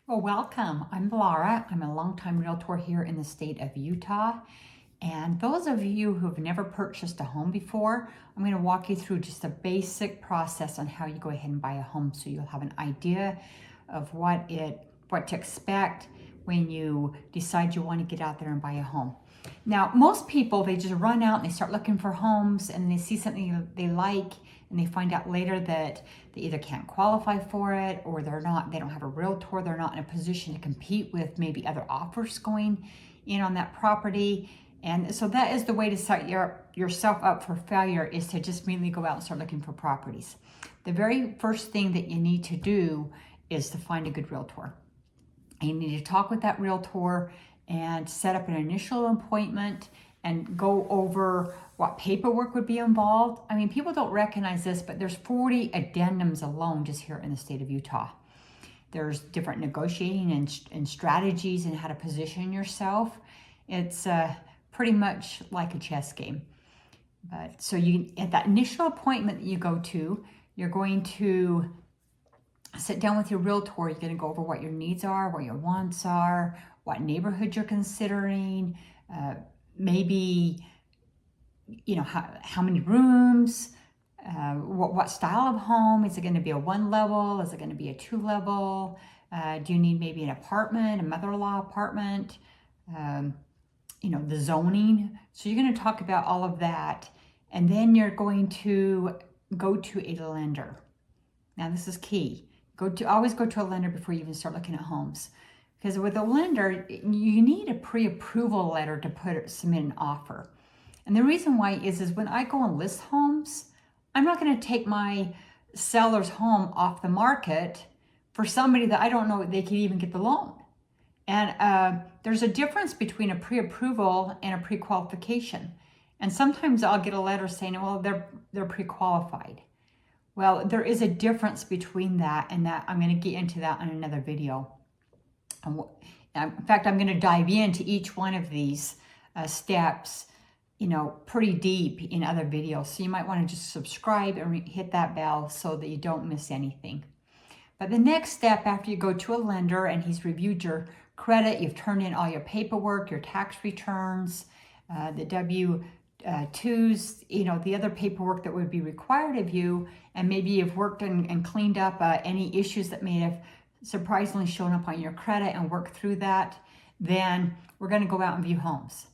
Well, welcome. I'm Laura. I'm a longtime realtor here in the state of Utah. And those of you who have never purchased a home before, I'm going to walk you through just a basic process on how you go ahead and buy a home so you'll have an idea of what to expect when you decide you want to get out there and buy a home. Now, most people, they just run out and they start looking for homes and they see something they like and they find out later that they either can't qualify for it or they don't have a realtor, they're not in a position to compete with maybe other offers going in on that property. And so that is the way to set yourself up for failure, is to just immediately go out and start looking for properties. The very first thing that you need to do is to find a good realtor. And you need to talk with that realtor and set up an initial appointment and go over what paperwork would be involved. I mean, people don't recognize this, but there's 40 addendums alone just here in the state of Utah. There's different negotiating and strategies and how to position yourself. It's pretty much like a chess game. But so at that initial appointment that you go to, you're going to sit down with your realtor. You're going to go over what your needs are, what your wants are, what neighborhood you're considering, maybe, how many rooms, what style of home. Is it going to be a one level? Is it going to be a two level? Do you need maybe an apartment, a mother-in-law apartment? The zoning. So you're going to talk about all of that. And then you're going to go to a lender. Now this is key. Always go to a lender before you even start looking at homes. Because with a lender, you need a pre-approval letter to submit an offer. And the reason why is when I go and list homes, I'm not going to take my seller's home off the market for somebody that I don't know they could even get the loan. And there's a difference between a pre-approval and a pre-qualification. And sometimes I'll get a letter saying, well, they're pre-qualified. Well, there is a difference between that and that. I'm going to get into that in another video. In fact, I'm going to dive into each one of these steps, pretty deep in other videos. So you might want to just subscribe and hit that bell so that you don't miss anything. But the next step, after you go to a lender and he's reviewed your credit, you've turned in all your paperwork, your tax returns, the W-2s, the other paperwork that would be required of you, and maybe you've worked and cleaned up any issues that may have surprisingly shown up on your credit and work through that, then we're going to go out and view homes.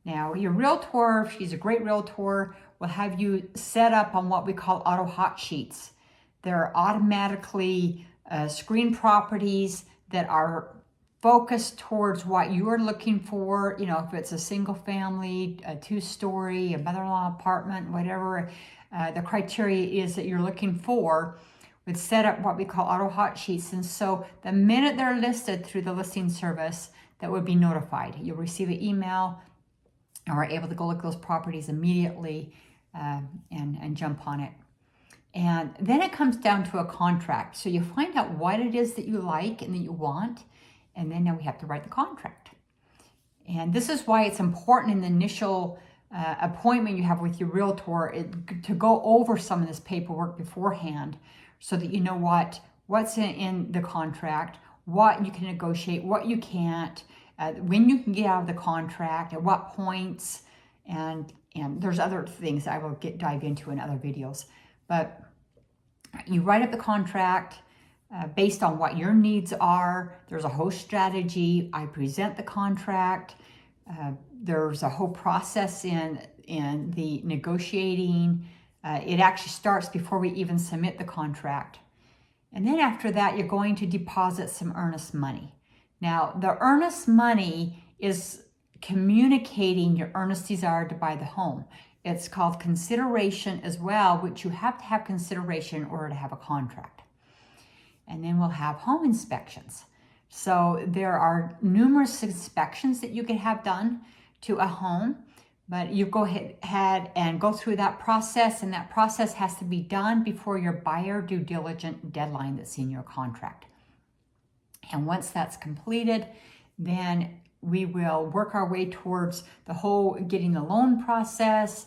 Now, your realtor, if she's a great realtor, will have you set up on what we call auto hot sheets. They're automatically screened properties that are focused towards what you're looking for. If it's a single family, a two-story, a mother-in-law apartment, whatever the criteria is that you're looking for, would set up what we call auto hot sheets. And so the minute they're listed through the listing service, that would be notified. You'll receive an email and we're able to go look at those properties immediately and jump on it. And then it comes down to a contract. So you find out what it is that you like and that you want, and then now we have to write the contract. And this is why it's important in the initial appointment you have with your realtor to go over some of this paperwork beforehand, so that you know what's in the contract, what you can negotiate, what you can't, when you can get out of the contract, at what points, and there's other things I will dive into in other videos. But you write up the contract based on what your needs are. There's a whole strategy. I present the contract. There's a whole process in the negotiating. It actually starts before we even submit the contract. And then after that, you're going to deposit some earnest money. Now, the earnest money is communicating your earnest desire to buy the home. It's called consideration as well, which you have to have consideration in order to have a contract. And then we'll have home inspections. So there are numerous inspections that you can have done to a home. But you go ahead and go through that process, and that process has to be done before your buyer due diligence deadline that's in your contract. And once that's completed, then we will work our way towards the whole getting the loan process,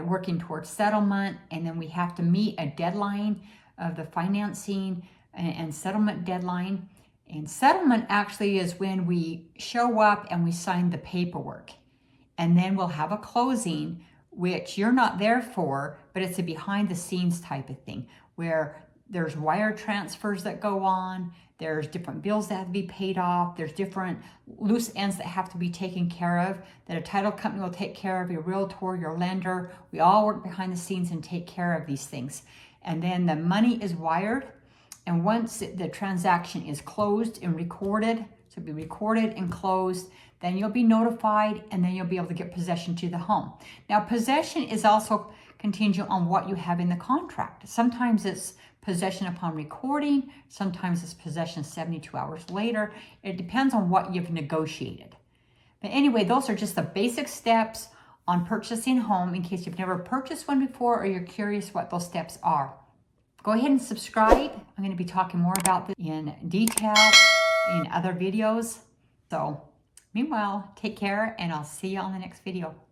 working towards settlement, and then we have to meet a deadline of the financing and settlement deadline. And settlement actually is when we show up and we sign the paperwork. And then we'll have a closing, which you're not there for, but it's a behind the scenes type of thing where there's wire transfers that go on, there's different bills that have to be paid off, there's different loose ends that have to be taken care of, that a title company will take care of, your realtor, your lender. We all work behind the scenes and take care of these things. And then the money is wired. And once the transaction is closed and recorded, so it'll be recorded and closed, then you'll be notified and then you'll be able to get possession to the home. Now, possession is also contingent on what you have in the contract. Sometimes it's possession upon recording, sometimes it's possession 72 hours later. It depends on what you've negotiated. But anyway, those are just the basic steps on purchasing a home in case you've never purchased one before or you're curious what those steps are. Go ahead and subscribe. I'm going to be talking more about this in detail in other videos. So meanwhile, take care and I'll see you on the next video.